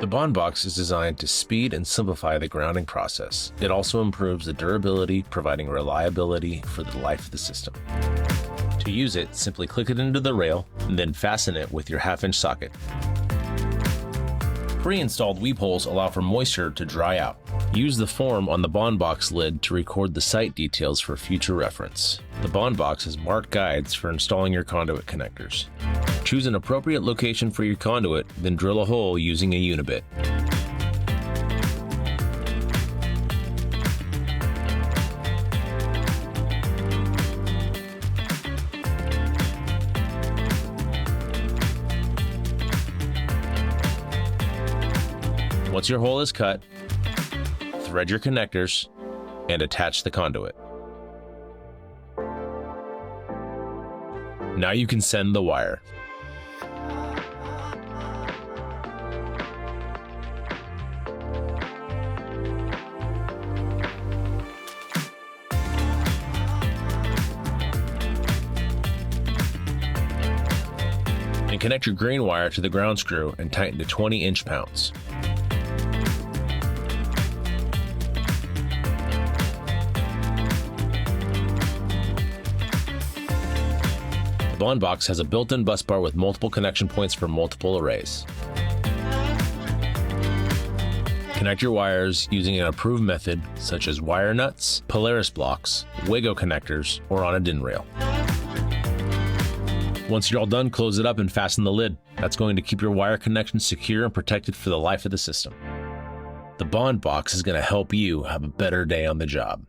The BondBox is designed to speed and simplify the grounding process. It also improves the durability, providing reliability for the life of the system. To use it, simply click it into the rail and then fasten it with your 1/2-inch socket. Pre-installed weep holes allow for moisture to dry out. Use the form on the BondBox lid to record the site details for future reference. The BondBox has marked guides for installing your conduit connectors. Choose an appropriate location for your conduit, then drill a hole using a unibit. Once your hole is cut, thread your connectors and attach the conduit. Now you can send the wire. And connect your grain wire to the ground screw and tighten to 20 inch-pounds. The BondBox has a built-in bus bar with multiple connection points for multiple arrays. Connect your wires using an approved method such as wire nuts, Polaris blocks, Wago connectors, or on a DIN rail. Once you're all done, close it up and fasten the lid. That's going to keep your wire connection secure and protected for the life of the system. The BondBox is going to help you have a better day on the job.